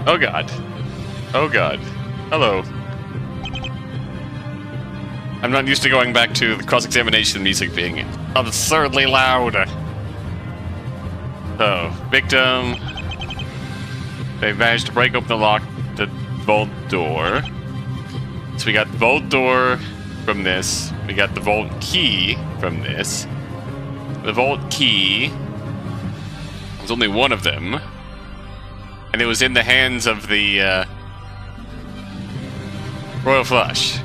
Oh god. Oh god. Hello. I'm not used to going back to the cross-examination music being absurdly loud. So, victim. They managed to break open the vault door. So we got the vault door from this. We got the vault key from this. The vault key was only one of them. And it was in the hands of the Royal Flush.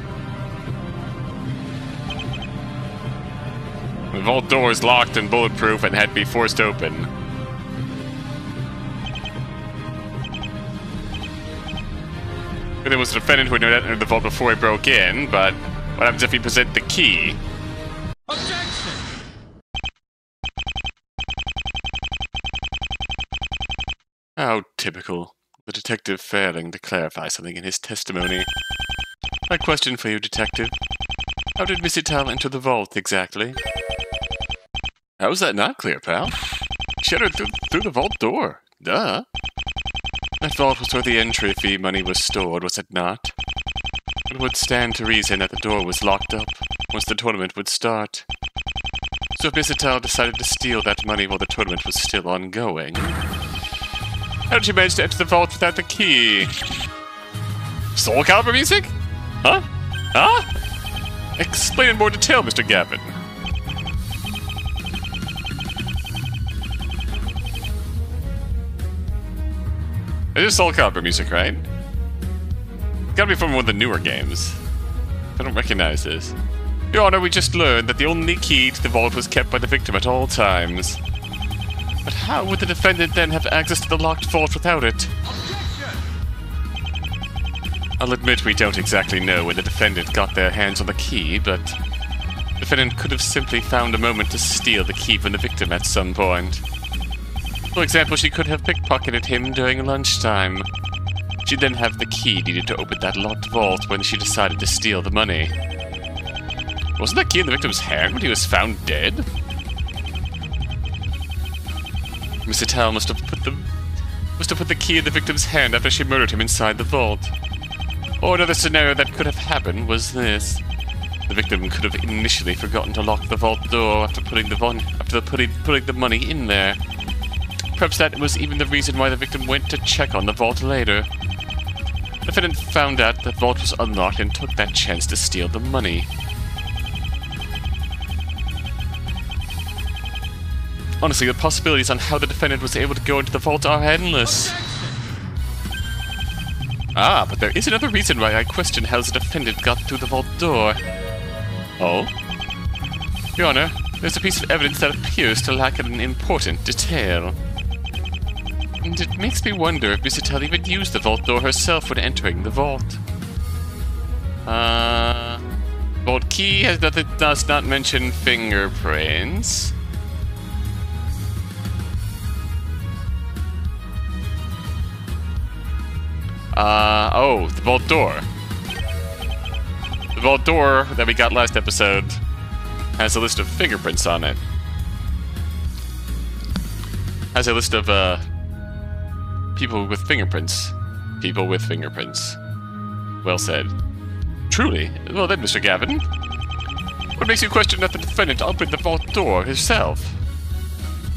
The vault door is locked and bulletproof and had to be forced open. There was a defendant who had entered the vault before he broke in, but what happens if we present the key? Objection! How typical. The detective failing to clarify something in his testimony. My question for you, detective. How did Miss Ital enter the vault, exactly? How is that not clear, pal? She entered through the vault door. Duh. That vault was where the entry fee money was stored, was it not? It would stand to reason that the door was locked up once the tournament would start. So if Miss Ital decided to steal that money while the tournament was still ongoing... How did she manage to enter the vault without the key? Soul Calibur music? Huh? Huh? Explain in more detail, Mr. Gavin. It is Soul Calibur music, right? It's gotta be from one of the newer games. I don't recognize this. Your Honor, we just learned that the only key to the vault was kept by the victim at all times. But how would the defendant then have access to the locked vault without it? Objection! I'll admit we don't exactly know when the defendant got their hands on the key, but the defendant could have simply found a moment to steal the key from the victim at some point. For example, she could have pickpocketed him during lunchtime. She'd then have the key needed to open that locked vault when she decided to steal the money. Wasn't that key in the victim's hand when he was found dead? Miss Ital must have put the key in the victim's hand after she murdered him inside the vault. Or another scenario that could have happened was this. The victim could have initially forgotten to lock the vault door after putting the money in there. Perhaps that was even the reason why the victim went to check on the vault later. The defendant found out the vault was unlocked and took that chance to steal the money. Honestly, the possibilities on how the defendant was able to go into the vault are endless. Ah, but there is another reason why I question how the defendant got through the vault door. Oh? Your Honor, there's a piece of evidence that appears to lack an important detail. And it makes me wonder if Miss Ital even used the vault door herself when entering the vault. Vault key does not mention fingerprints. Oh, the vault door. The vault door that we got last episode has a list of fingerprints on it. Has a list of, people with fingerprints. People with fingerprints. Well said. Truly? Well then, Mr. Gavin. What makes you question that the defendant opened the vault door herself?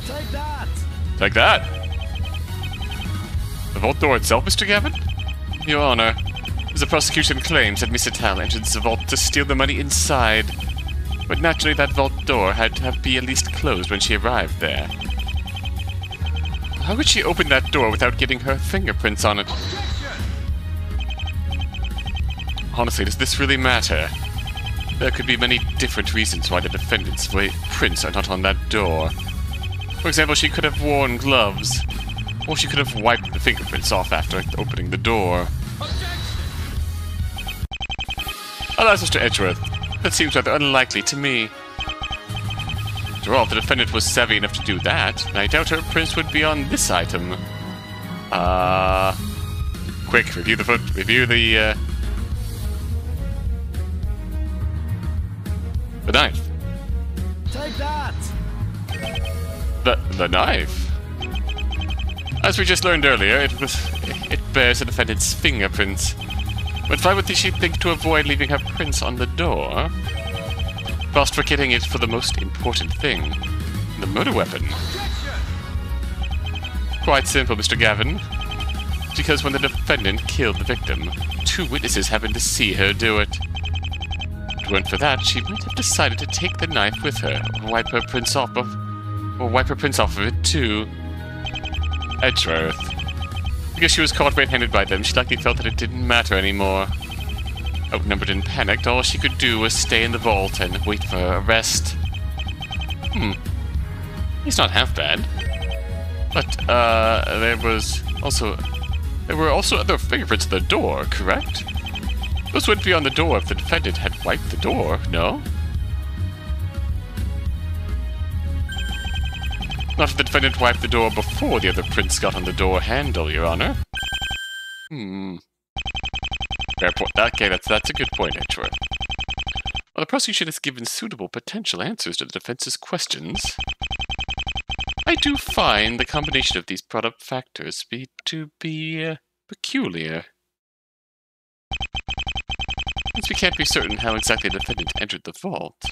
Take that! Take that? The vault door itself, Mr. Gavin? Your Honor, the prosecution claims that Miss Ital entered the vault to steal the money inside. But naturally that vault door had to be at least closed when she arrived there. How could she open that door without getting her fingerprints on it? Honestly, does this really matter? There could be many different reasons why the defendant's prints are not on that door. For example, she could have worn gloves, or she could have wiped the fingerprints off after opening the door. Alas, Mr. Edgeworth, that seems rather unlikely to me. After all, if the defendant was savvy enough to do that, I doubt her prints would be on this item. Quick, review the knife. Take that! The knife? As we just learned earlier, it bears the defendant's fingerprints. But why would she think to avoid leaving her prints on the door, whilst forgetting it for the most important thing, the murder weapon? Quite simple, Mr. Gavin. Because when the defendant killed the victim, 2 witnesses happened to see her do it. If it weren't for that, she might have decided to take the knife with her, or wipe her prints off of it too. Edgeworth. Because she was caught red-handed by them, she likely felt that it didn't matter anymore. Outnumbered and panicked, all she could do was stay in the vault and wait for her arrest. He's not half bad. But, there were also other fingerprints on the door, correct? Those wouldn't be on the door if the defendant had wiped the door, no? Not if the defendant wiped the door before the other prints got on the door handle, Your Honor. Fair point. Okay, that's a good point, Edgeworth. While the prosecution has given suitable potential answers to the defense's questions, I do find the combination of these product factors to be peculiar. Since we can't be certain how exactly the defendant entered the vault,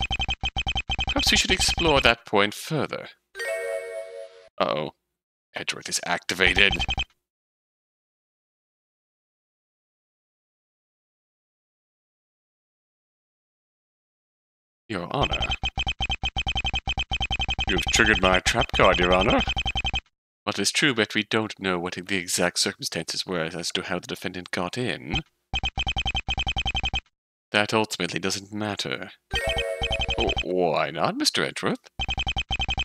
perhaps we should explore that point further. Uh-oh. Edgeworth is activated. Your Honor. You've triggered my trap card, Your Honor. Well, it is true, but we don't know what the exact circumstances were as to how the defendant got in. That ultimately doesn't matter. Oh, why not, Mr. Edgeworth?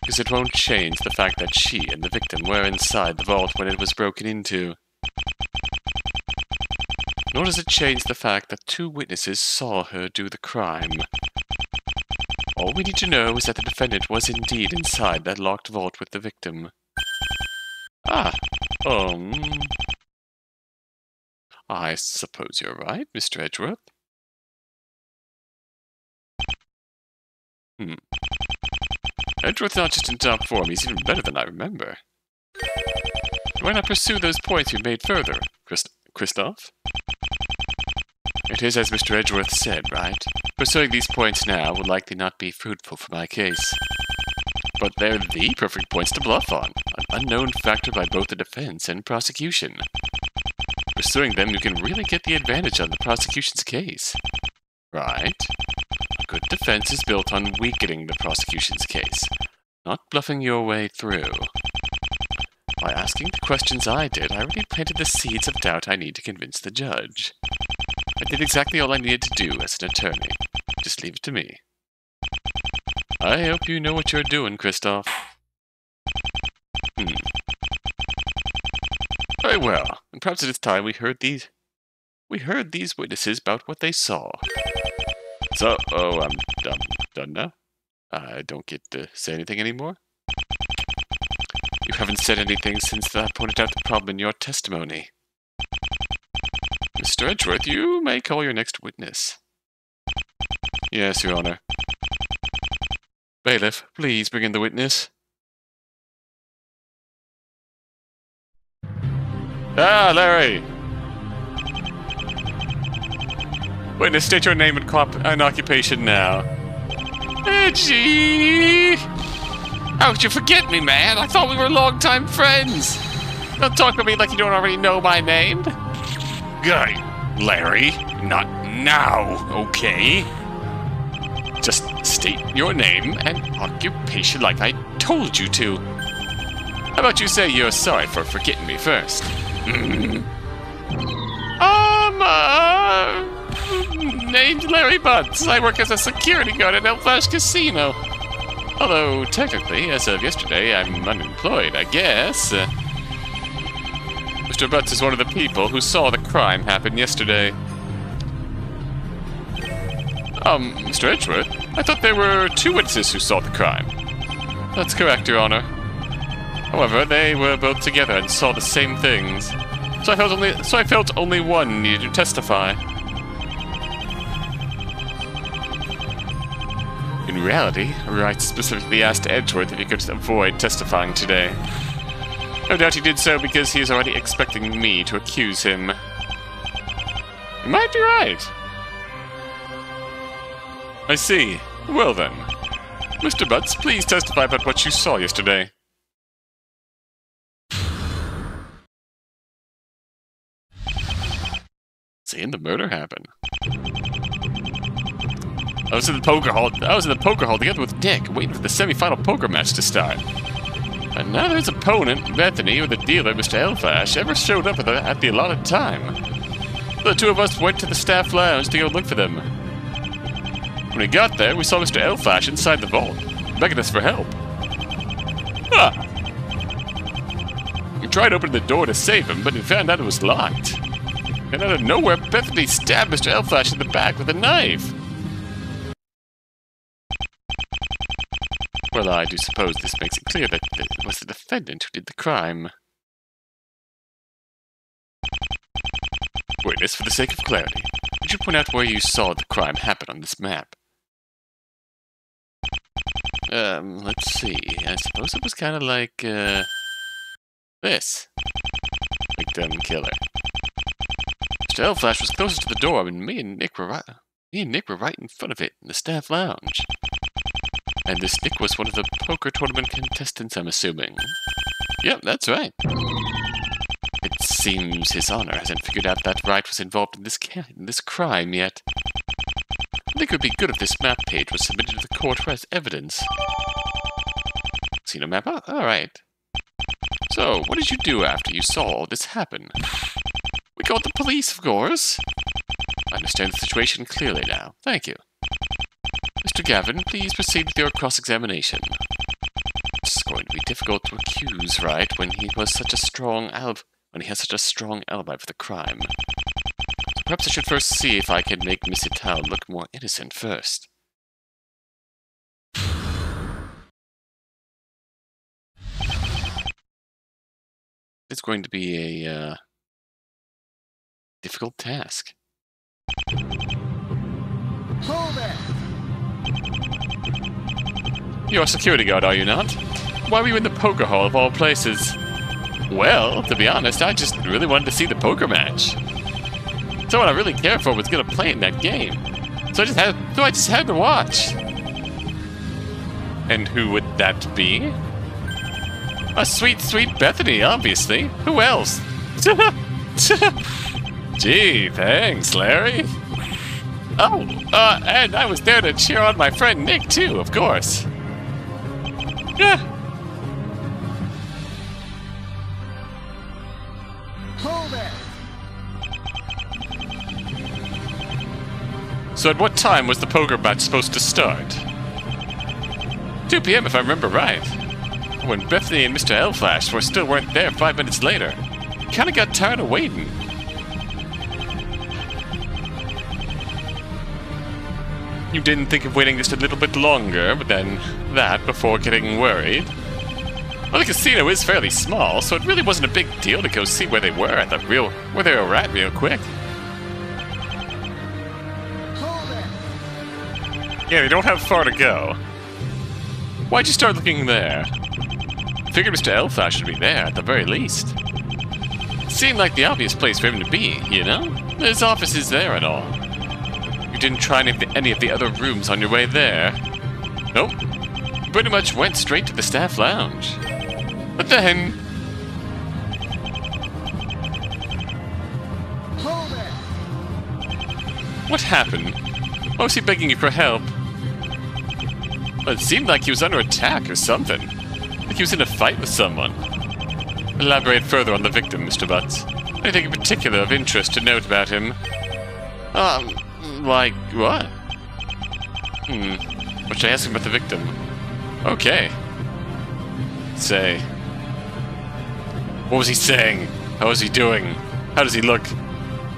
Because it won't change the fact that she and the victim were inside the vault when it was broken into. Nor does it change the fact that 2 witnesses saw her do the crime. All we need to know is that the defendant was indeed inside that locked vault with the victim. I suppose you're right, Mr. Edgeworth. Edgeworth's not just in top form, he's even better than I remember. Why not pursue those points you made further, Kristoph? It is as Mr. Edgeworth said, right? Pursuing these points now will likely not be fruitful for my case. But they're the perfect points to bluff on, an unknown factor by both the defense and prosecution. Pursuing them, you can really get the advantage on the prosecution's case. Right? A good defense is built on weakening the prosecution's case, not bluffing your way through. By asking the questions I did, I already planted the seeds of doubt I need to convince the judge. I did exactly all I needed to do as an attorney. Just leave it to me. I hope you know what you're doing, Kristoph. Very well, and perhaps it is time we heard these witnesses about what they saw. So, I'm done now? I don't get to say anything anymore? You haven't said anything since I pointed out the problem in your testimony. Mr. Edgeworth, you may call your next witness. Yes, Your Honor. Bailiff, please bring in the witness. Larry! Witness, state your name and occupation now. Edgy! How could you forget me, man? I thought we were longtime friends. Don't talk to me like you don't already know my name. Guy, Larry, not now, okay? Just state your name and occupation like I told you to. How about you say you're sorry for forgetting me first? Named Larry Butts. I work as a security guard at El Flash Casino. Although, technically, as of yesterday, I'm unemployed, I guess. Mr. Butts is one of the people who saw the crime happen yesterday. Mr. Edgeworth, I thought there were 2 witnesses who saw the crime. That's correct, Your Honor. However, they were both together and saw the same things. So I felt only one needed to testify. In reality, Wraith specifically asked Edgeworth if he could avoid testifying today. No doubt he did so because he is already expecting me to accuse him. You might be right. I see. Well then. Mr. Butts, please testify about what you saw yesterday. Seeing the murder happen. I was in the poker hall together with Dick, waiting for the semi-final poker match to start. And neither his opponent, Bethany, or the dealer, Mr. Elfash, ever showed up at the allotted time. The two of us went to the staff lounge to go look for them. When we got there, we saw Mr. Elfash inside the vault, begging us for help. Ah! We tried opening the door to save him, but we found out it was locked. And out of nowhere, Bethany stabbed Mr. Elfash in the back with a knife. Well, I do suppose this makes it clear that it was the defendant who did the crime. Witness, for the sake of clarity, would you point out where you saw the crime happen on this map? Let's see. I suppose it was kind of like, this. Victim killer. Mr. Elflash was closest to the door, and me and Nick were right in front of it in the staff lounge. And this Nick was one of the poker tournament contestants, I'm assuming. Yep, that's right. It seems His Honor hasn't figured out that Wright was involved in this crime yet. I think it would be good if this map page was submitted to the court as evidence. Seen a map? Oh, alright. So, what did you do after you saw all this happen? We called the police, of course. I understand the situation clearly now. Thank you. Mr. Gavin, please proceed with your cross-examination. It's going to be difficult to accuse Wright when he has such a strong alibi for the crime. So perhaps I should first see if I can make Miss Ital look more innocent first. It's going to be a difficult task. Hold it! You're a security guard, are you not? Why were you in the poker hall of all places? Well, to be honest, I just really wanted to see the poker match. Someone I really cared for was going to play in that game. So I just had to watch. And who would that be? A sweet, sweet Bethany, obviously. Who else? Gee, thanks, Larry. Oh, and I was there to cheer on my friend Nick, too, of course. Hold it! So at what time was the poker match supposed to start? 2 p.m. if I remember right. When Bethany and Mr. Elflash weren't there 5 minutes later. Kinda got tired of waiting. You didn't think of waiting just a little bit longer than that before getting worried? Well, the casino is fairly small, so it really wasn't a big deal to go see where they were at real quick. Yeah, they don't have far to go. Why'd you start looking there? Figured Mr. Elflash should be there at the very least. It seemed like the obvious place for him to be, you know? His office is there and all. You didn't try any of the other rooms on your way there? Nope. Pretty much went straight to the staff lounge. But then... Hold it! What happened? Why was he begging you for help? Well, it seemed like he was under attack or something. Like he was in a fight with someone. Elaborate further on the victim, Mr. Butts. Anything in particular of interest to note about him? Like what? What should I ask him about the victim? Okay. Say. What was he saying? How was he doing? How does he look?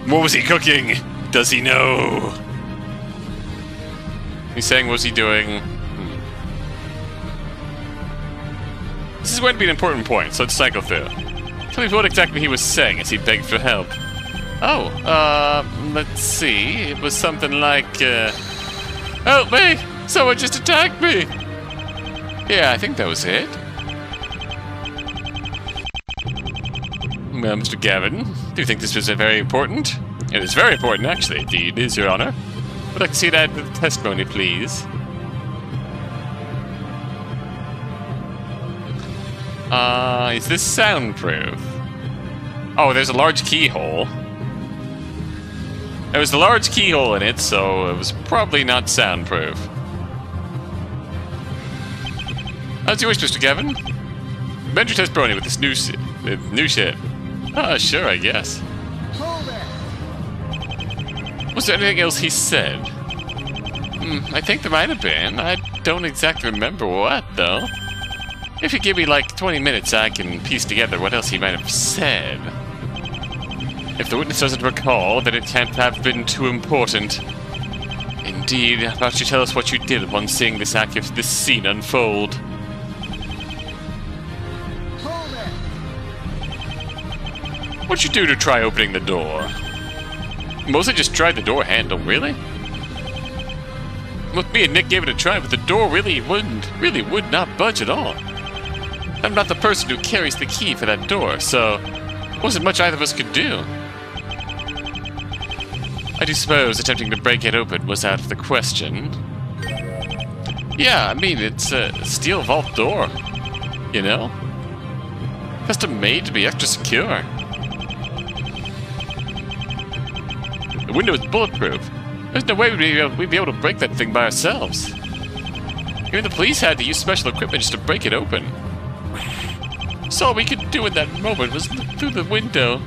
What was he cooking? Does he know? He's saying, what was he doing? This is going to be an important point, so let's cycle through. Tell me what exactly he was saying as he begged for help. Oh, let's see. It was something like, help me! Someone just attacked me! Yeah, I think that was it. Well, Mr. Gavin, do you think this was very important? It is very important, actually. Indeed, is, Your Honor. Would like to see that with the testimony, please. Is this soundproof? Oh, there's a large keyhole. There was a large keyhole in it, so it was probably not soundproof. As you wish, Mr. Gavin. Bend your testimony with this new shit. Ah, sure, I guess. Hold it. Was there anything else he said? I think there might have been. I don't exactly remember what, though. If you give me like 20 minutes, I can piece together what else he might have said. If the witness doesn't recall, then it can't have been too important. Indeed, how about you tell us what you did upon seeing this scene unfold? Hold it. What'd you do to try opening the door? Mostly just tried the door handle, really? With me and Nick gave it a try, but the door really would not budge at all. I'm not the person who carries the key for that door, so wasn't much either of us could do. I do suppose attempting to break it open was out of the question. Yeah, I mean, it's a steel vault door, you know? Custom made to be extra secure. The window is bulletproof. There's no way we'd be able to break that thing by ourselves. Even the police had to use special equipment just to break it open. So all we could do in that moment was look through the window.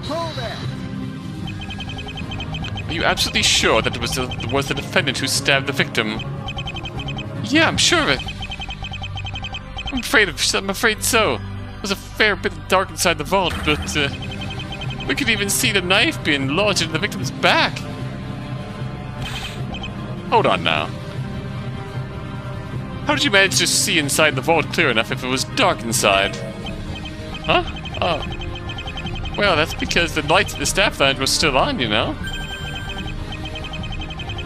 Hold it. Are you absolutely sure that it was the defendant who stabbed the victim? Yeah, I'm sure of it. I'm afraid so. It was a fair bit dark inside the vault, but we could even see the knife being lodged into the victim's back. Hold on now. How did you manage to see inside the vault clear enough if it was dark inside? Huh? Oh. Well, that's because the lights at the staff lounge was still on, you know?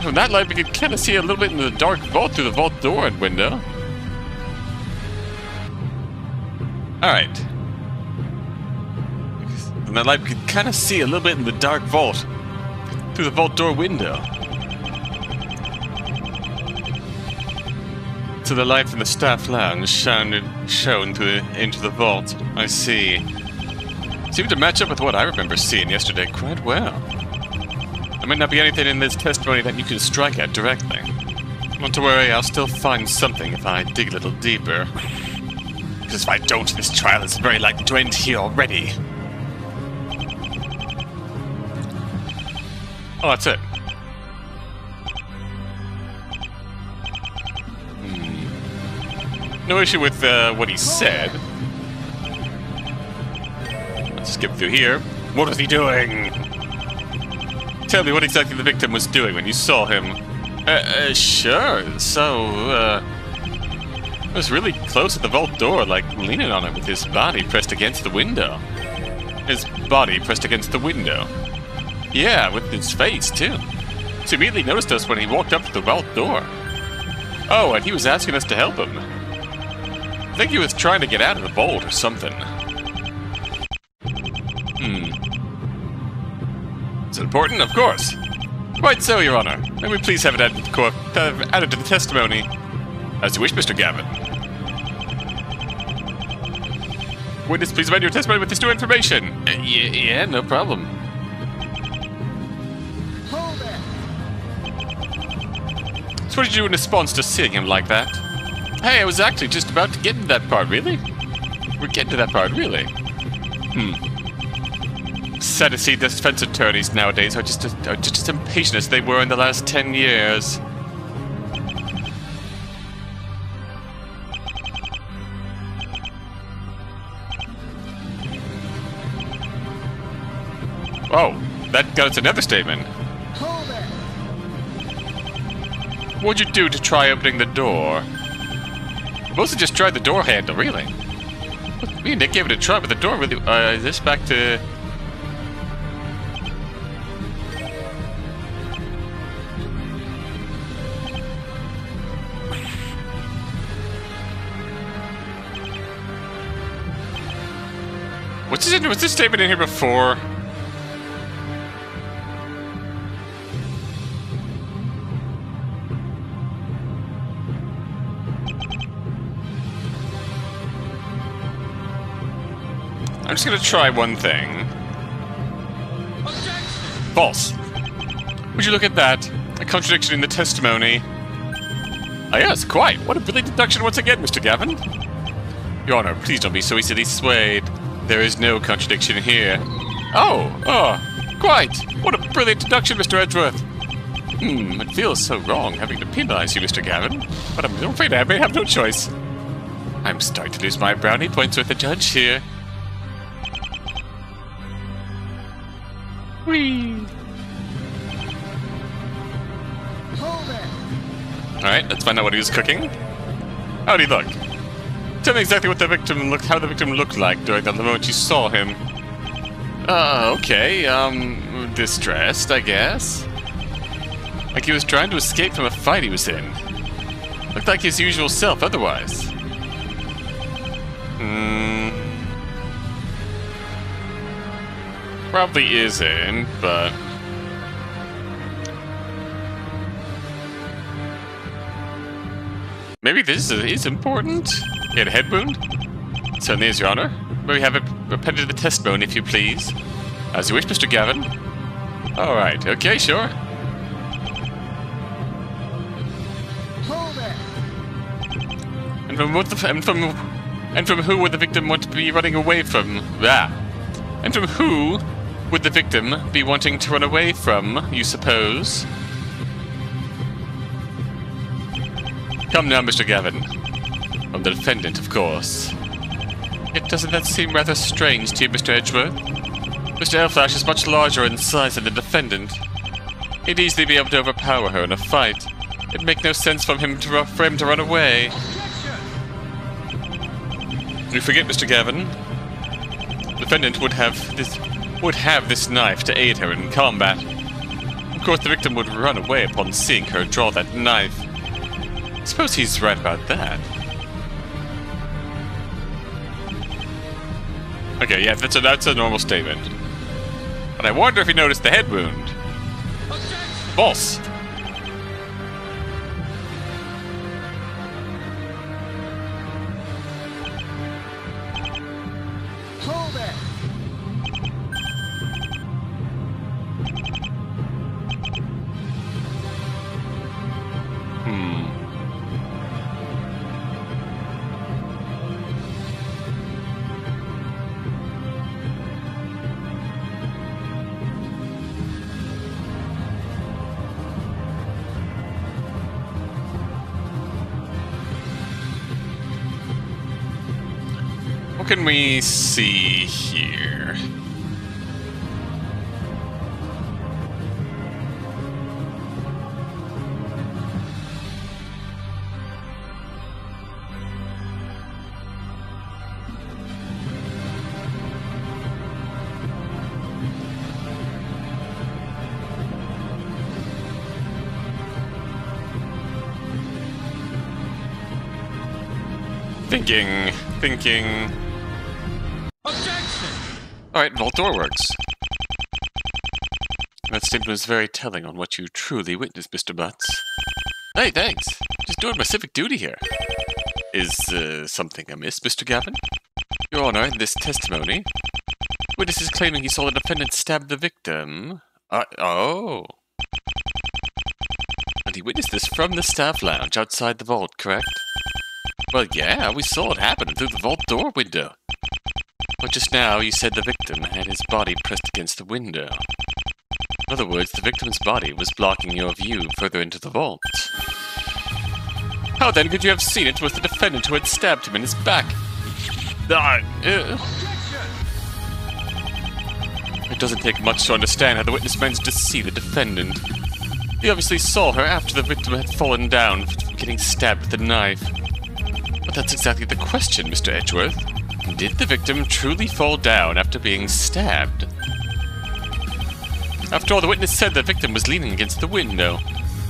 From that light, we could kind of see a little bit into the dark vault through the vault door and window. Alright. From that light, we could kind of see a little bit in the dark vault through the vault door window. So the light from the staff lounge shone into the vault. I see. Seemed to match up with what I remember seeing yesterday quite well. There might not be anything in this testimony that you can strike at directly. Not to worry, I'll still find something if I dig a little deeper. Because if I don't, this trial is very likely to end here already. Oh, that's it. No issue with what he said. Let's skip through here. What was he doing? Tell me what exactly the victim was doing when you saw him. Sure. So, he was really close at the vault door, like leaning on it with his body pressed against the window. His body pressed against the window. Yeah, with his face, too. So he immediately noticed us when he walked up to the vault door. Oh, and he was asking us to help him. I think he was trying to get out of the vault or something. Is it important? Of course. Quite so, Your Honor. May we please have it added to the testimony? As you wish, Mr. Gavin. Witness, please amend your testimony with this new information. Yeah, no problem. Hold it. So what did you do in response to seeing him like that? Hey, I was actually just about to get into that part, really? We're getting to that part, really? Sad to see defense attorneys nowadays are just as impatient as they were in the last 10 years. Oh, that got us another statement. Hold it. What'd you do to try opening the door? Mostly just tried the door handle, really. Me and Nick gave it a try, but the door really... is this back to... Was this statement in here before? I'm just gonna try one thing. False. Would you look at that? A contradiction in the testimony. Ah yes, quite. What a brilliant deduction once again, Mr. Gavin. Your Honor, please don't be so easily swayed. There is no contradiction here. Oh, quite. What a brilliant deduction, Mr. Edgeworth. It feels so wrong having to penalize you, Mr. Gavin, but I'm afraid I may have no choice. I'm starting to lose my brownie points with the judge here. Whee! Hold it. Alright, let's find out what he was cooking. How'd he look? Tell me exactly what how the victim looked like during the moment you saw him. Okay, distressed, I guess. Like he was trying to escape from a fight he was in. Looked like his usual self otherwise. Probably isn't, but... maybe this is important? He had a head wound? Certainly is, Your Honor. May we have it appended to the testimony, if you please? As you wish, Mr. Gavin. Alright, okay, sure. Hold it. And from who would the victim want to be running away from? And from who would the victim be wanting to run away from, you suppose? Come now, Mr. Gavin. From the defendant, of course. Yet doesn't that seem rather strange to you, Mr. Edgeworth? Mr. Elflash is much larger in size than the defendant. He'd easily be able to overpower her in a fight. It'd make no sense for him to run away. You forget, Mr. Gavin. The defendant would have this knife to aid her in combat. Of course, the victim would run away upon seeing her draw that knife. I suppose he's right about that. Okay, yeah, that's a normal statement. But I wonder if he noticed the head wound. False. Hold it. What can we see here? Thinking. Alright, vault door works. That statement was very telling on what you truly witnessed, Mr. Butts. Hey, thanks. Just doing my civic duty here. Is something amiss, Mr. Gavin? Your Honor, in this testimony, witness is claiming he saw the defendant stab the victim. Oh. And he witnessed this from the staff lounge outside the vault, correct? Well, yeah, we saw it happen through the vault door window. But just now, you said the victim had his body pressed against the window. In other words, the victim's body was blocking your view further into the vault. How then could you have seen it was the defendant who had stabbed him in his back? It doesn't take much to understand how the witness managed to see the defendant. He obviously saw her after the victim had fallen down from getting stabbed with a knife. But that's exactly the question, Mr. Edgeworth. Did the victim truly fall down after being stabbed? After all, the witness said the victim was leaning against the window.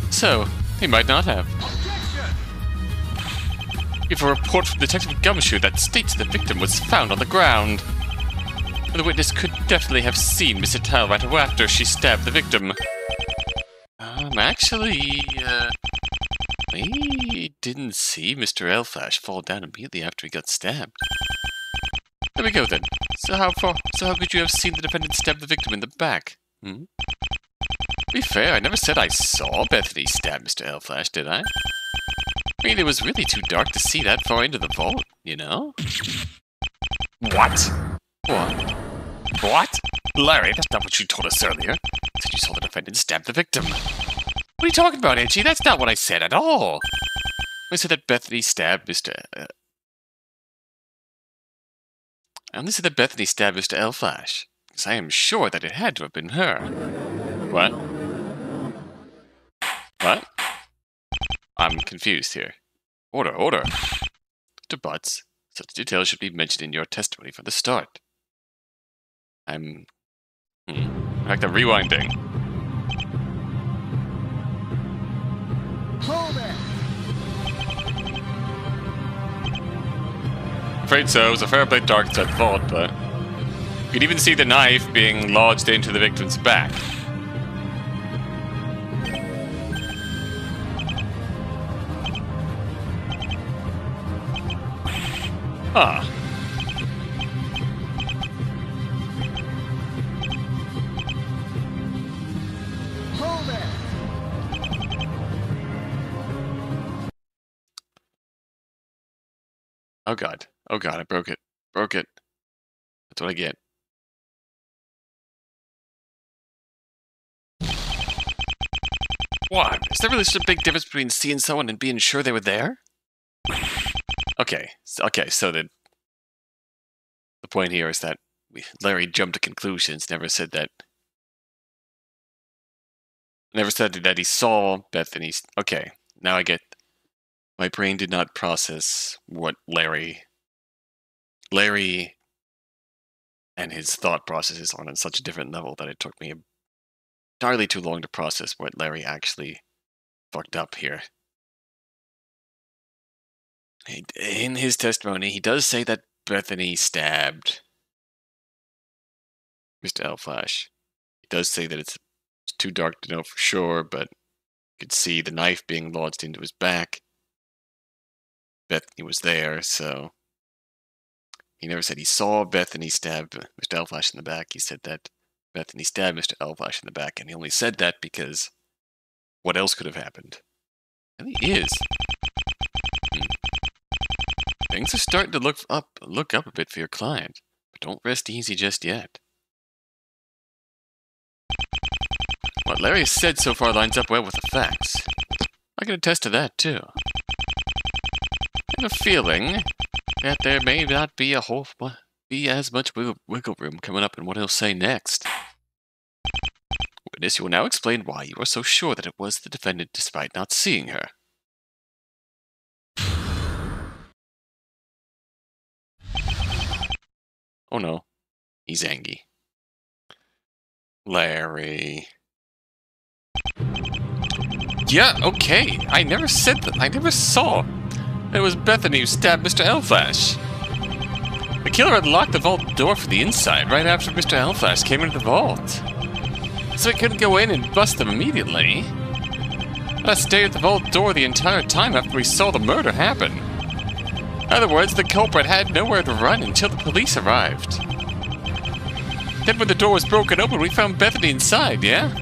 So, he might not have. We have a report from Detective Gumshoe that states the victim was found on the ground. The witness could definitely have seen Miss Attal right after she stabbed the victim. Actually, we didn't see Mr. Elflash fall down immediately after he got stabbed. There we go then. So how could you have seen the defendant stab the victim in the back? To be fair, I never said I saw Bethany stab Mr. Elflash, did I? I mean, it was really too dark to see that far into the vault, you know? What? What? What? Larry, that's not what you told us earlier. You said you saw the defendant stab the victim. What are you talking about, Edgy? That's not what I said at all. I said that Bethany stabbed Mr. I only said that Bethany stabbed Mr. Elflash, because I am sure that it had to have been her. What? What? I'm confused here. Order. Mr. Butts, such details should be mentioned in your testimony from the start. I like the rewinding. Hold it! Afraid so. It was a fair bit dark inside the vault, but you could even see the knife being lodged into the victim's back. Huh. Hold it! Oh god. Oh god, I broke it. Broke it. That's what I get. What? Is there really such a big difference between seeing someone and being sure they were there? Okay, so the point here is that Larry jumped to conclusions, never said that he saw Bethany's. Okay, now I get. My brain did not process what Larry and his thought processes on such a different level that it took me entirely too long to process what Larry actually fucked up here. In his testimony, he does say that Bethany stabbed Mr. Elflash. He does say that it's too dark to know for sure, but you could see the knife being lodged into his back. Bethany was there, so he never said he saw Bethany stab Mr. Elflash in the back. He said that Bethany stabbed Mr. Elflash in the back, and he only said that because what else could have happened? And he is. Things are starting to look up a bit for your client, but don't rest easy just yet. What Larry has said so far lines up well with the facts. I can attest to that, too. I have a feeling that there may not be as much wiggle room coming up in what he'll say next. Witness, you will now explain why you are so sure that it was the defendant despite not seeing her. Oh no, he's angry. Larry. Yeah, okay. I never said that. I never saw. It was Bethany who stabbed Mr. Elflash. The killer had locked the vault door from the inside right after Mr. Elflash came into the vault. So he couldn't go in and bust them immediately. But I stayed at the vault door the entire time after we saw the murder happen. In other words, the culprit had nowhere to run until the police arrived. Then when the door was broken open, we found Bethany inside, yeah?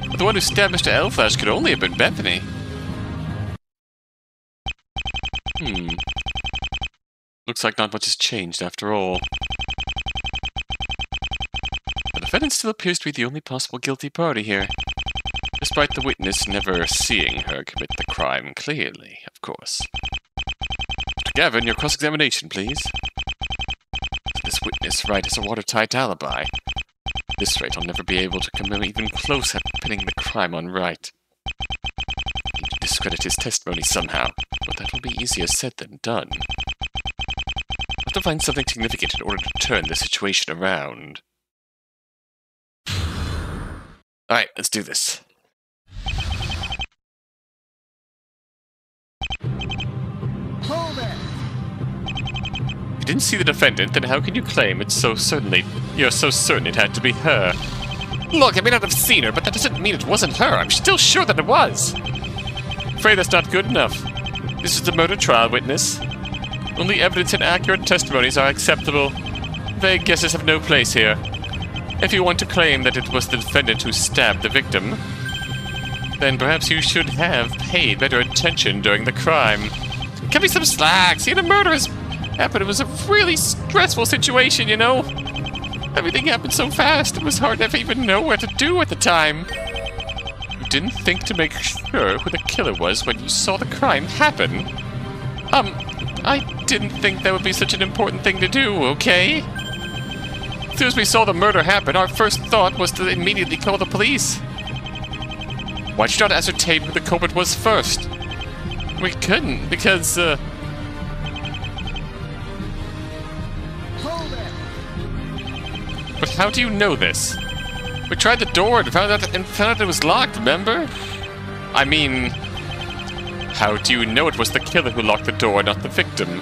But the one who stabbed Mr. Elflash could only have been Bethany. Looks like not much has changed after all. The defendant still appears to be the only possible guilty party here, despite the witness never seeing her commit the crime clearly, of course. Mr. Gavin, your cross-examination, please. This witness right as a watertight alibi. At this rate, I'll never be able to come even close at pinning the crime on right. I need to discredit his testimony somehow, but that will be easier said than done. I have to find something significant in order to turn the situation around. Alright, let's do this. Hold it! didn't see the defendant, then how can you claim you're so certain it had to be her? Look, I may not have seen her, but that doesn't mean it wasn't her. I'm still sure that it was. Afraid that's not good enough. This is a murder trial, witness. Only evidence and accurate testimonies are acceptable. Vague guesses have no place here. If you want to claim that it was the defendant who stabbed the victim, then perhaps you should have paid better attention during the crime. Cut me some slack. See, the murder has happened. It was a really stressful situation, you know? Everything happened so fast, it was hard to even know what to do at the time. You didn't think to make sure who the killer was when you saw the crime happen? I didn't think that would be such an important thing to do, okay? As soon as we saw the murder happen, our first thought was to immediately call the police. Why'd you not ascertain who the culprit was first? We couldn't, because, Hold it! But how do you know this? we tried the door and found out it was locked, remember? I mean, how do you know it was the killer who locked the door, not the victim?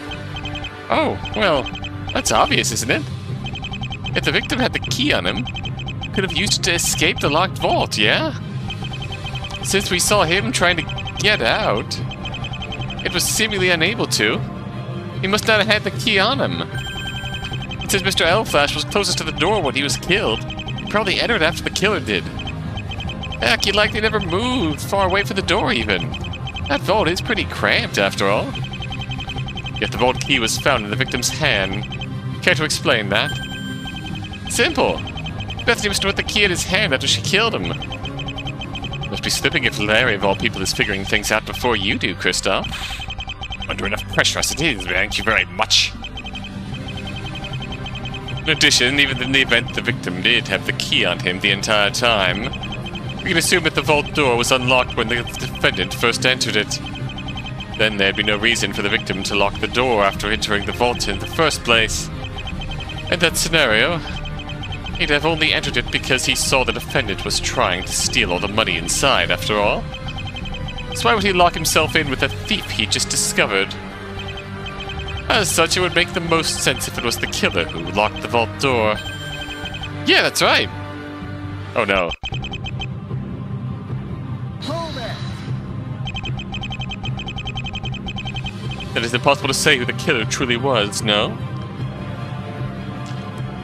Oh, well, that's obvious, isn't it? If the victim had the key on him, he could have used it to escape the locked vault, yeah? Since we saw him trying to get out, it was seemingly unable to. He must not have had the key on him. And since Mr. Elflash was closest to the door when he was killed, he probably entered after the killer did. Heck, he likely never moved far away from the door even. That vault is pretty cramped after all. Yet the vault key was found in the victim's hand. Care to explain that? Simple. Bethany must have put the key in his hand after she killed him. Must be slipping if Larry, of all people, is figuring things out before you do, Kristoph. Under enough pressure as it is, thank you very much. In addition, even in the event the victim did have the key on him the entire time, we can assume that the vault door was unlocked when the defendant first entered it. Then there'd be no reason for the victim to lock the door after entering the vault in the first place. In that scenario, he'd have only entered it because he saw the defendant was trying to steal all the money inside, after all. So why would he lock himself in with a thief he just discovered? As such, it would make the most sense if it was the killer who locked the vault door. Yeah, that's right. Oh no. Hold it! Then it's impossible to say who the killer truly was, no?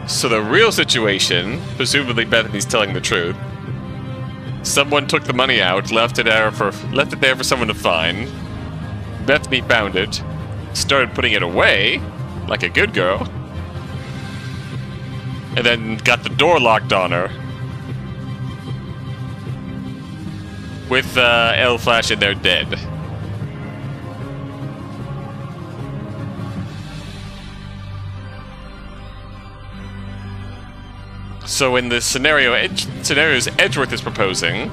So the real situation, presumably Bethany's telling the truth. Someone took the money out, left it there for someone to find. Bethany found it, started putting it away, like a good girl, and then got the door locked on her. With Elflash in there dead. So in the scenarios Edgeworth is proposing,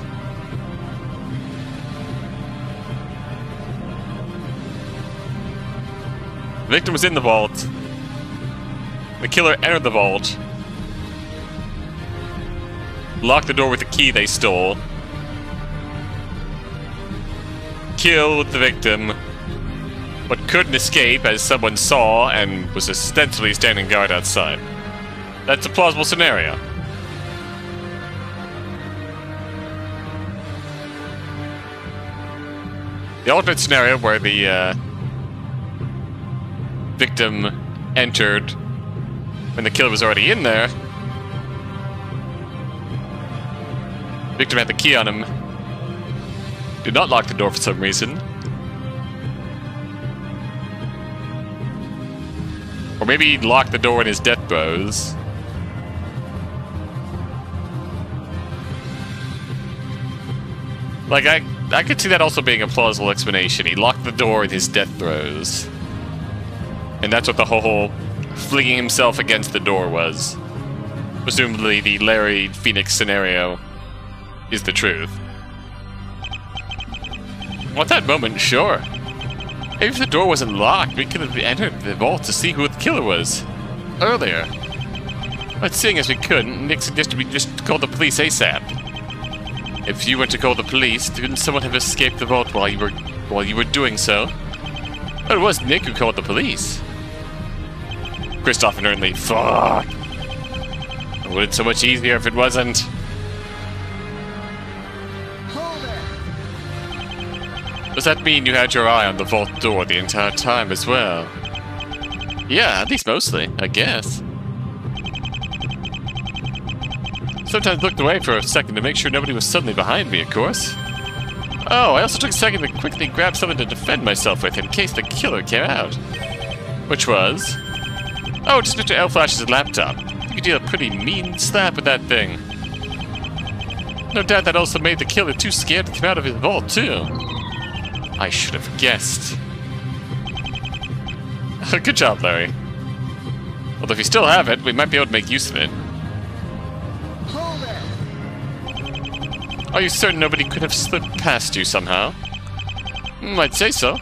the victim was in the vault, the killer entered the vault, locked the door with the key they stole, killed the victim, but couldn't escape as someone saw and was ostensibly standing guard outside. That's a plausible scenario. The alternate scenario where the victim entered when the killer was already in there. The victim had the key on him. Did not lock the door for some reason. Or maybe he locked the door in his death throes. Like, I could see that also being a plausible explanation. He locked the door in his death throes. And that's what the whole flinging himself against the door was. Presumably the Larry Phoenix scenario is the truth. Well, at that moment, sure. Maybe if the door wasn't locked, we could have entered the vault to see who the killer was earlier. But seeing as we couldn't, Nick suggested we just call the police ASAP. If you went to call the police, didn't someone have escaped the vault while you were doing so? But it was Nick who called the police. Kristoph inherently. Fuck! It would have been so much easier if it wasn't. Hold it! Does that mean you had your eye on the vault door the entire time as well? Yeah, at least mostly, I guess. Sometimes looked away for a second to make sure nobody was suddenly behind me, of course. Oh, I also took a second to quickly grab something to defend myself with in case the killer came out. Which was... oh, just Mr. L-Flash's laptop. You could deal a pretty mean slap with that thing. No doubt that also made the killer too scared to come out of his vault, too. I should have guessed. Good job, Larry. Although if you still have it, we might be able to make use of it. Hold it! Are you certain nobody could have slipped past you somehow? I'd say so.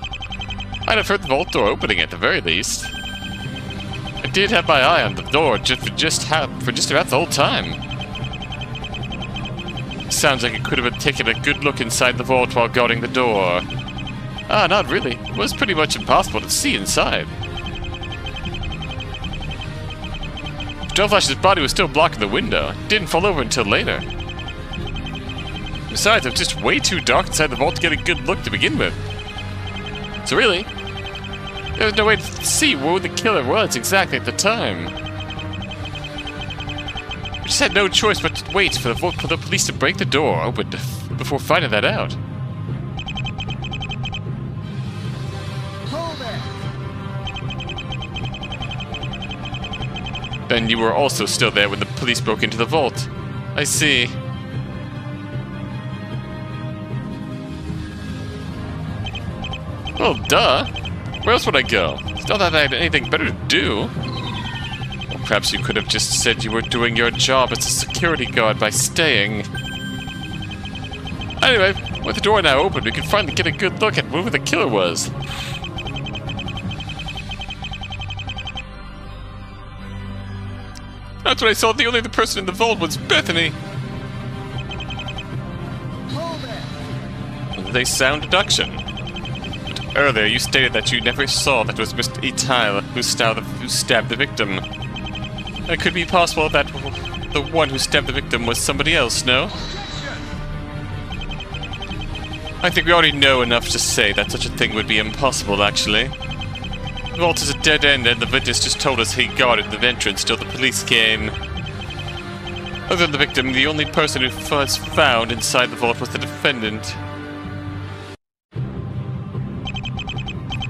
I'd have heard the vault door opening at the very least. I did have my eye on the door for just about the whole time. Sounds like it could have taken a good look inside the vault while guarding the door. Ah, not really. It was pretty much impossible to see inside. Flash's body was still blocking the window. It didn't fall over until later. Besides, it was just way too dark inside the vault to get a good look to begin with. So really, there was no way to see where the killer was exactly at the time. We just had no choice but to wait for the police to break the door open before finding that out. Hold it! Then you were also still there when the police broke into the vault. I see. Well, duh. Where else would I go? It's not that I had anything better to do. Or perhaps you could have just said you were doing your job as a security guard by staying. Anyway, with the door now open, we can finally get a good look at who the killer was. That's when I saw the only other person in the vault was Bethany. Hold it! They sound deduction. But earlier you stated that you never saw that it was Mr. Etyl who stabbed the victim. It could be possible that the one who stabbed the victim was somebody else, no? I think we already know enough to say that such a thing would be impossible, actually. The vault is a dead end, and the witness just told us he guarded the entrance till the police came. Other than the victim, the only person who was found inside the vault was the defendant.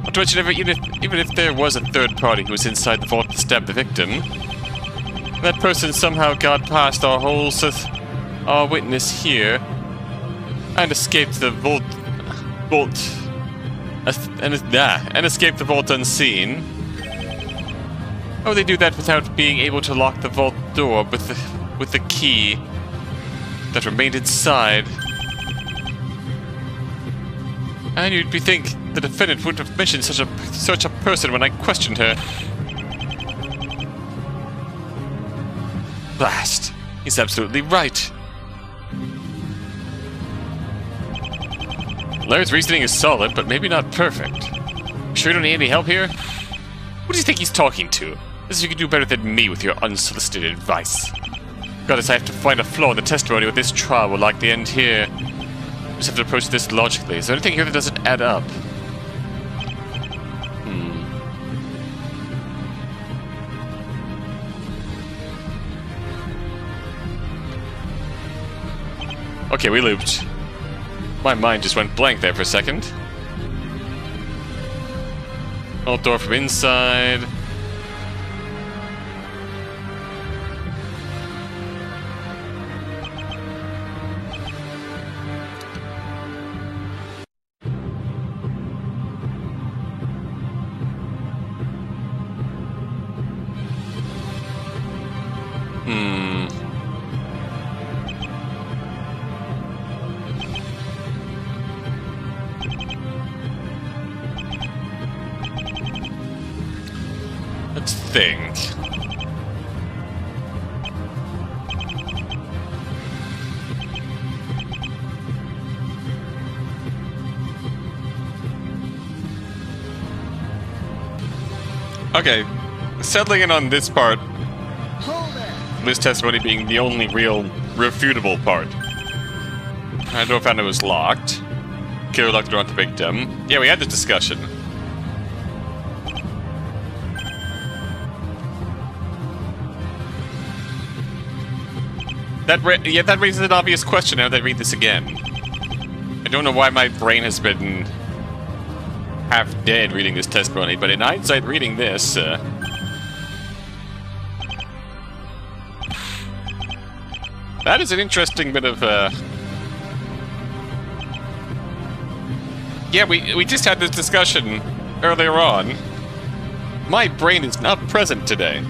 Not to mention, even if there was a third party who was inside the vault to stab the victim, that person somehow got past our witness here and escaped the vault and escape the vault unseen. Oh, they do that without being able to lock the vault door with the key that remained inside. And you'd think the defendant wouldn't have mentioned such a person when I questioned her. Blast! He's absolutely right. Larry's reasoning is solid, but maybe not perfect. Sure you don't need any help here? What do you think he's talking to? As if you could do better than me with your unsolicited advice. Goddess, I have to find a flaw in the testimony with this trial will likely end here. Just have to approach this logically. Is there anything here that doesn't add up? Okay, we looped. My mind just went blank there for a second. Vault door from inside. Let's think. Okay, settling in on this part, Hold it. this testimony being the only real refutable part. The door found it was locked. Killer locked the door on the victim. Yeah, we had this discussion. That raises an obvious question now that I read this again. I don't know why my brain has been half dead reading this testimony, but in hindsight reading this, that is an interesting bit of, yeah, we just had this discussion earlier on. My brain is not present today.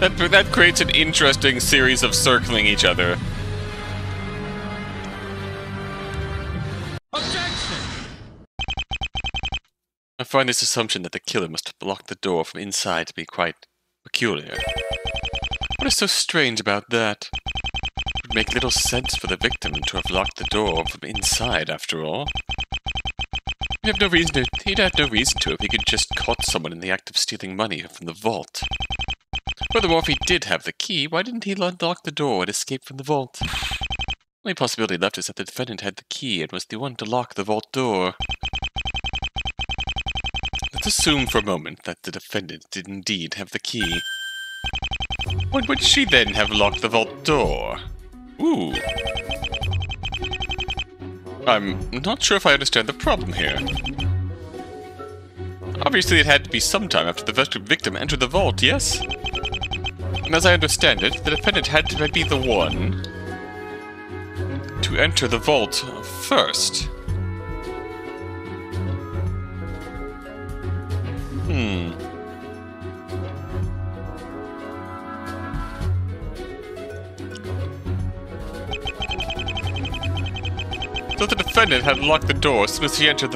That creates an interesting series of circling each other. Objection. I find this assumption that the killer must have locked the door from inside to be quite peculiar. What is so strange about that? It would make little sense for the victim to have locked the door from inside, after all. He'd have no reason to if he could just caught someone in the act of stealing money from the vault. Furthermore, if he did have the key, why didn't he unlock the door and escape from the vault? The only possibility left is that the defendant had the key and was the one to lock the vault door. Let's assume for a moment that the defendant did indeed have the key. When would she then have locked the vault door? Ooh. I'm not sure if I understand the problem here. Obviously it had to be sometime after the victim entered the vault, yes? And as I understand it, the defendant had to be the one to enter the vault first. So the defendant had locked the door as soon as she entered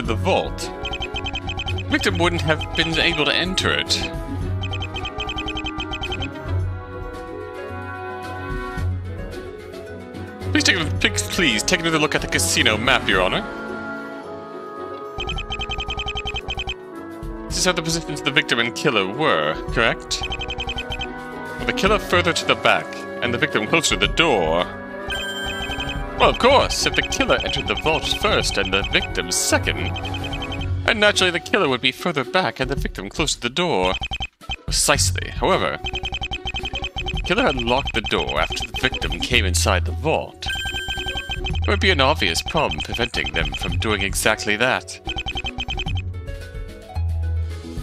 the vault. The victim wouldn't have been able to enter it. Please take another look at the casino map, Your Honor. This is how the positions of the victim and killer were, correct? With the killer further to the back, and the victim closer to the door. Well, of course, if the killer entered the vault first and the victim second, and naturally the killer would be further back and the victim closer to the door. Precisely. However, the killer had locked the door after the victim came inside the vault. There would be an obvious problem preventing them from doing exactly that.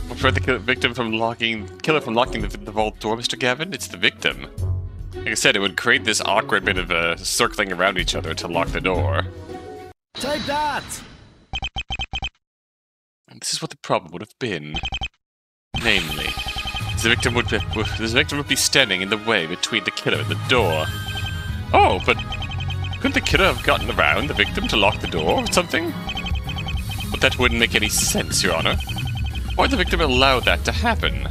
What prevent the killer from locking the vault door, Mr. Gavin? It's the victim. Like I said, it would create this awkward bit of circling around each other to lock the door. Take that. And this is what the problem would have been. Namely, the victim would be standing in the way between the killer and the door. Oh, but couldn't the killer have gotten around the victim to lock the door or something? But that wouldn't make any sense, Your Honor. Why would the victim allow that to happen?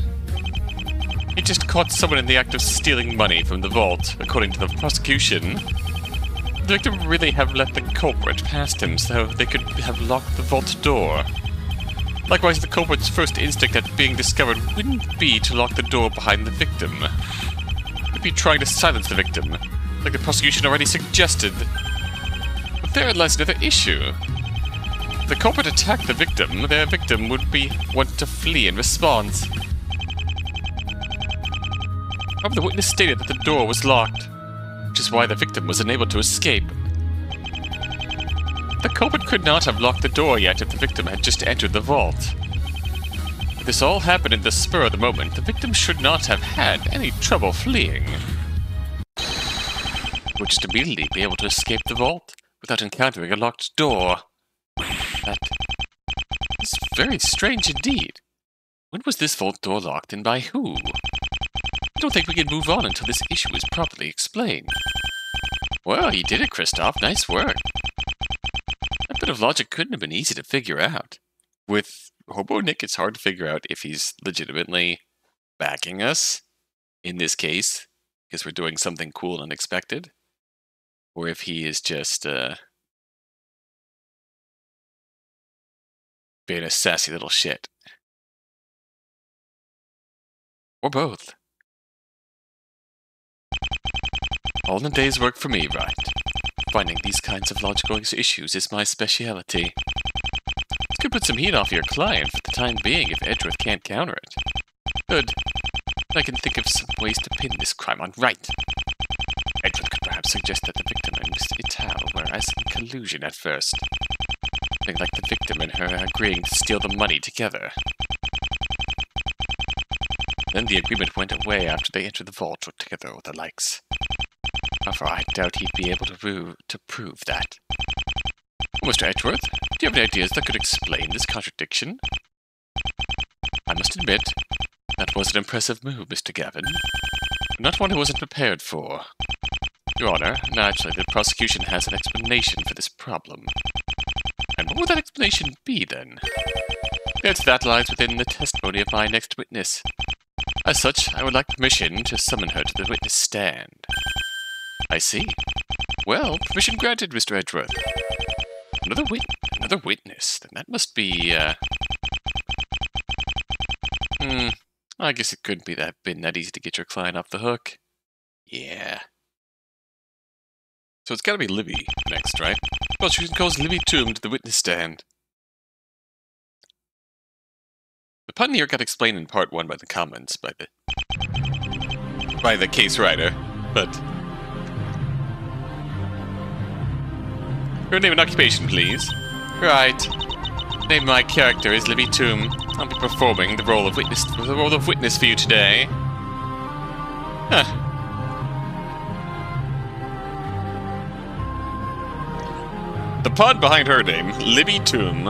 He just caught someone in the act of stealing money from the vault, according to the prosecution. The victim would really have let the culprit past him so they could have locked the vault door. Likewise, the culprit's first instinct at being discovered wouldn't be to lock the door behind the victim. It would be trying to silence the victim, like the prosecution already suggested. But there lies another issue. If the culprit attacked the victim, their victim would be want to flee in response. However, the witness stated that the door was locked, which is why the victim was unable to escape. The culprit could not have locked the door yet if the victim had just entered the vault. If this all happened in the spur of the moment, the victim should not have had any trouble fleeing. Would just immediately be able to escape the vault without encountering a locked door. That is very strange indeed. When was this vault door locked and by who? I don't think we can move on until this issue is properly explained. Well, you did it, Kristoph. Nice work. That bit of logic couldn't have been easy to figure out. With Hobo Nick, it's hard to figure out if he's legitimately backing us, in this case, because we're doing something cool and unexpected, or if he is just being a sassy little shit. Or both. All in a day's work for me, right? Finding these kinds of logical issues is my speciality. This could put some heat off your client for the time being if Edgeworth can't counter it. Good. I can think of some ways to pin this crime on Wraith. Edgeworth could perhaps suggest that the victim and Miss Ital were as in collusion at first. Something like the victim and her agreeing to steal the money together. Then the agreement went away after they entered the vault together or the likes. However, I doubt he'd be able to prove that. Well, Mr. Edgeworth, do you have any ideas that could explain this contradiction? I must admit, that was an impressive move, Mr. Gavin. But not one who wasn't prepared for. Your Honor, naturally, the prosecution has an explanation for this problem. And what would that explanation be, then? The answer to that lies within the testimony of my next witness. As such, I would like permission to summon her to the witness stand. I see. Well, permission granted, Mr. Edgeworth. Another witness. Then that must be, I guess it couldn't be been that easy to get your client off the hook. Yeah. So it's gotta be Libby next, right? Prosecution calls Libby Toom to the witness stand. The pun here got explained in part 1 by the comments by the case writer, but your name and occupation, please. Right. The name of my character is Libby Toom. I'll be performing the role of witness for you today. Huh. The pun behind her name, Libby Toom.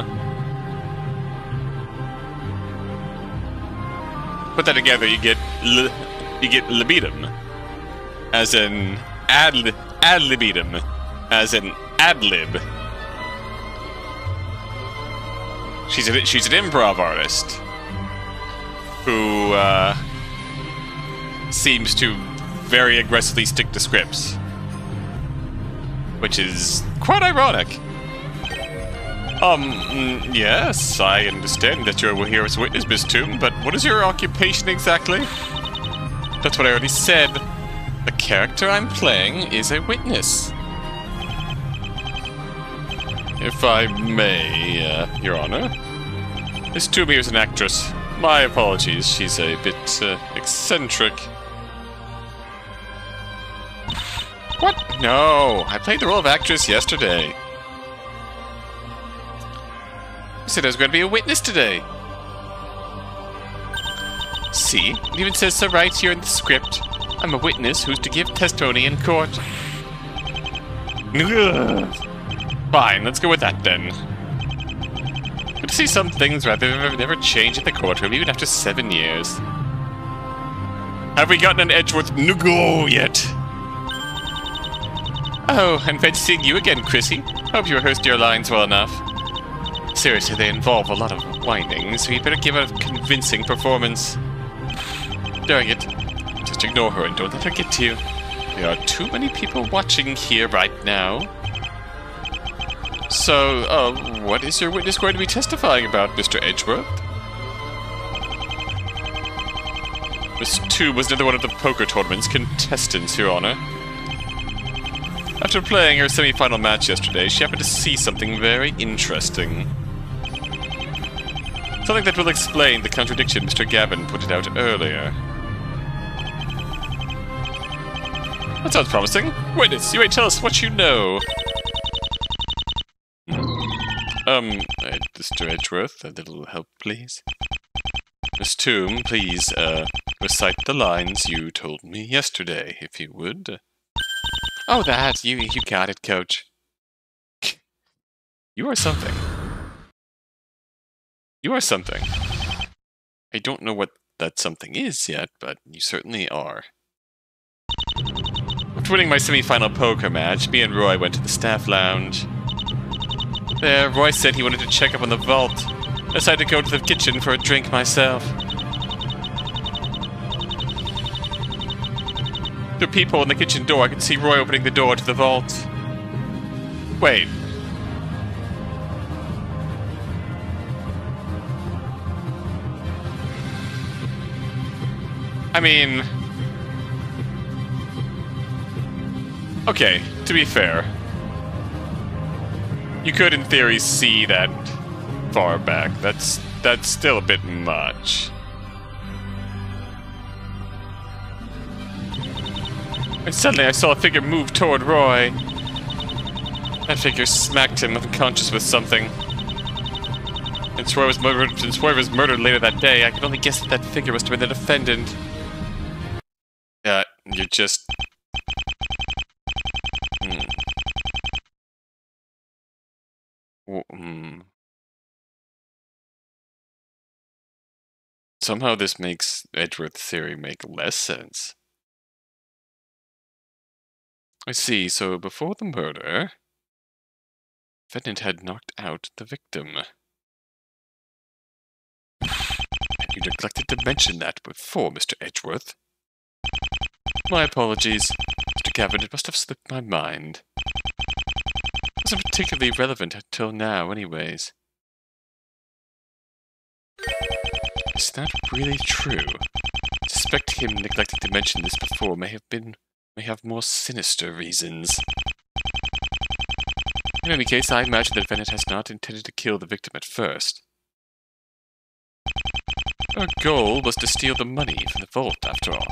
Put that together, you get libidum, as in ad libidum, as in ad lib. She's an improv artist who seems to very aggressively stick to scripts, which is quite ironic. Yes, I understand that you're here as a witness, Miss Toom, but what is your occupation exactly? That's what I already said. The character I'm playing is a witness. If I may, Your Honor. Miss Toom here is an actress. My apologies, she's a bit, eccentric. What? No, I played the role of actress yesterday. I said I was going to be a witness today. See, it even says so right here in the script. I'm a witness who's to give testimony in court. Fine, let's go with that then. Good to see some things rather never change in the courtroom, even after 7 years. Have we gotten an Edgeworth Nugo yet? Oh, I'm glad to see you again, Chrissy. Hope you rehearsed your lines well enough. Seriously, they involve a lot of whining, so you better give a convincing performance. Dang it. Just ignore her and don't let her get to you. There are too many people watching here right now. So, what is your witness going to be testifying about, Mr. Edgeworth? Miss Toom was another one of the poker tournament's contestants, Your Honor. After playing her semi-final match yesterday, she happened to see something very interesting. Something that will explain the contradiction Mr. Gavin put it out earlier. That sounds promising. Witness, you may tell us what you know. Mr. Edgeworth, a little help, please. Miss Toom, please, recite the lines you told me yesterday, if you would. Oh, that! You got it, Coach. You are something. You are something. I don't know what that something is yet, but you certainly are. After winning my semi-final poker match, me and Roy went to the staff lounge. There, Roy said he wanted to check up on the vault. I decided to go to the kitchen for a drink myself. Through a peephole in the kitchen door, I could see Roy opening the door to the vault. Wait. I mean... Okay, to be fair. You could, in theory, see that far back. That's still a bit much. And suddenly I saw a figure move toward Roy. That figure smacked him unconscious with something. Since Roy was murdered later that day, I could only guess that that figure must have been the defendant. You're just... Somehow this makes Edgeworth's theory make less sense. I see, so before the murder, the defendant had knocked out the victim. And you neglected to mention that before, Mr. Edgeworth. My apologies, Mr. Gavin, it must have slipped my mind. It wasn't particularly relevant until now, anyways. Is that really true? I suspect him neglecting to mention this before may have more sinister reasons. In any case, I imagine the defendant has not intended to kill the victim at first. Her goal was to steal the money from the vault, after all,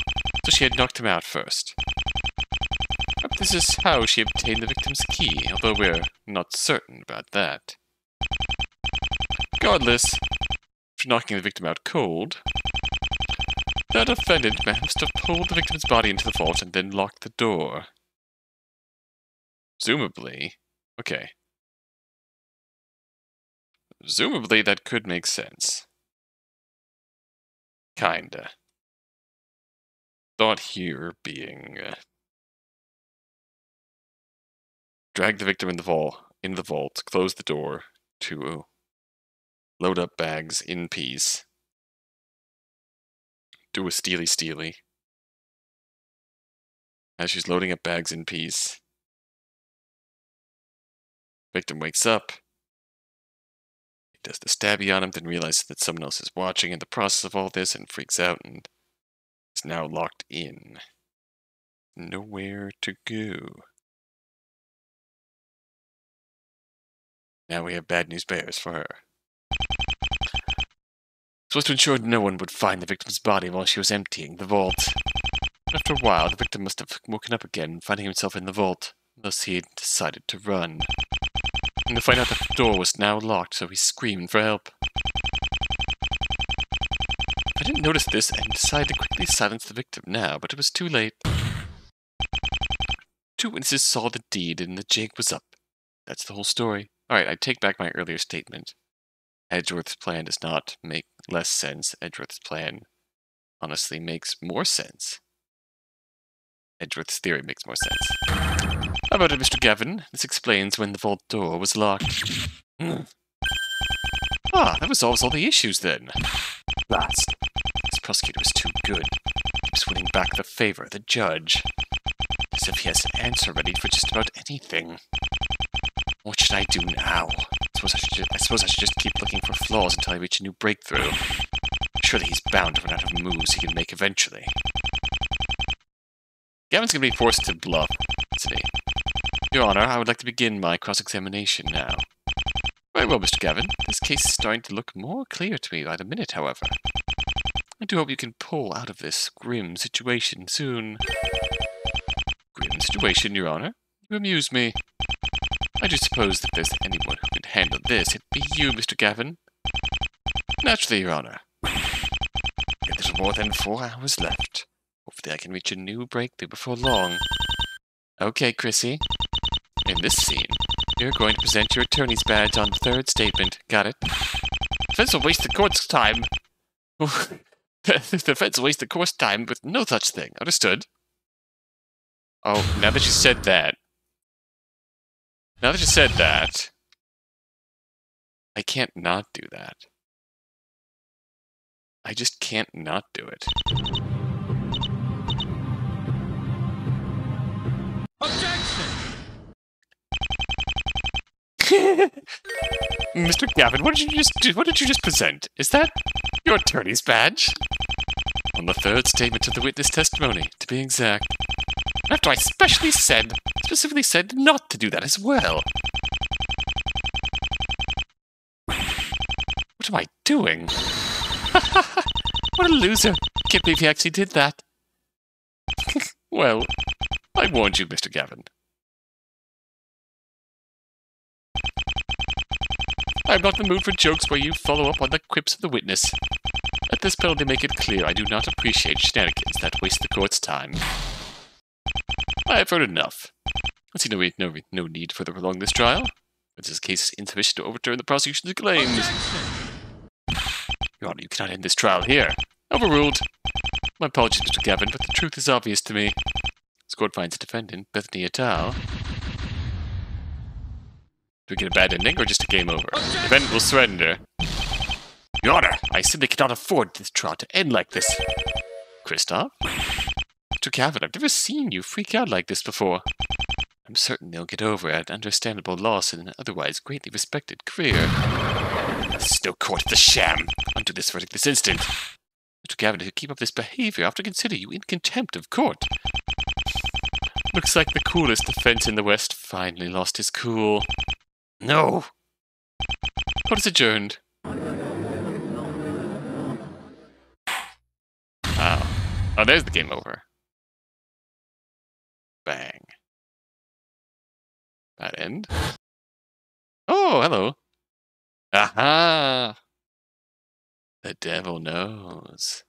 so she had knocked him out first. But this is how she obtained the victim's key, although we're not certain about that. Regardless, after knocking the victim out cold, the defendant must have pulled the victim's body into the vault and then locked the door. Presumably... Okay. Presumably that could make sense. Kinda. Thought here being... drag the victim in the vault, close the door to load up bags in peace. Do a steely. As she's loading up bags in peace, victim wakes up. He does the stabby on him, then realizes that someone else is watching in the process of all this and freaks out and is now locked in. Nowhere to go. Now we have bad news bears for her. Supposed to ensure no one would find the victim's body while she was emptying the vault. But after a while, the victim must have woken up again, finding himself in the vault. Thus he had decided to run. And to find out that the door was now locked, so he screamed for help. I didn't notice this and decided to quickly silence the victim now, but it was too late. 2 witnesses saw the deed and the jig was up. That's the whole story. Alright, I take back my earlier statement. Edgeworth's plan does not make less sense. Edgeworth's plan honestly makes more sense. Edgeworth's theory makes more sense. How about it, Mr. Gavin? This explains when the vault door was locked. Ah, that resolves all the issues then. Last. This prosecutor is too good. Keeps winning back the favor of the judge. As if he has an answer ready for just about anything. What should I do now? I suppose I should just keep looking for flaws until I reach a new breakthrough. Surely he's bound to run out of moves he can make eventually. Gavin's going to be forced to bluff, isn't he? Your Honor, I would like to begin my cross-examination now. Very well, Mr. Gavin. This case is starting to look more clear to me by the minute, however. I do hope you can pull out of this grim situation soon. Grim situation, Your Honor? You amuse me. I do suppose that there's anyone who could handle this, it'd be you, Mr. Gavin. Naturally, Your Honor. A little more than 4 hours left. Hopefully I can reach a new breakthrough before long. Okay, Chrissy. In this scene, you're going to present your attorney's badge on the 3rd statement. Got it? Defense will waste the court's time. The defense will waste the court's time with no such thing. Understood? Oh, now that you said that, I can't not do that. I just can't not do it. Mr. Gavin, what did you just do? What did you just present? Is that your attorney's badge? On the third statement of the witness testimony, to be exact. After I specifically said not to do that as well. What am I doing? What a loser. Can't believe he actually did that. Well, I warned you, Mr. Gavin. I'm not in the mood for jokes where you follow up on the quips of the witness. Let this penalty make it clear I do not appreciate shenanigans that waste the court's time. I have heard enough. I see no need to further prolong this trial. This case is insufficient to overturn the prosecution's claims. Your Honor, you cannot end this trial here. Overruled. My apologies, Mr. Gavin, but the truth is obvious to me. This court finds the defendant, Bethany et al. Do we get a bad ending or just a game over? The defendant will surrender. Your Honor, I simply cannot afford this trial to end like this. Kristoph? Mr. Gavin, I've never seen you freak out like this before. I'm certain they'll get over an understandable loss in an otherwise greatly respected career. This is no court, it's a sham. Undo this verdict this instant. Mr. Gavin, if you keep up this behavior, I have to consider you in contempt of court. Looks like the coolest defense in the West finally lost his cool. No! Court is adjourned. Wow. Oh, there's the game over. Bang. Bad end. Oh, hello. Aha! The devil knows.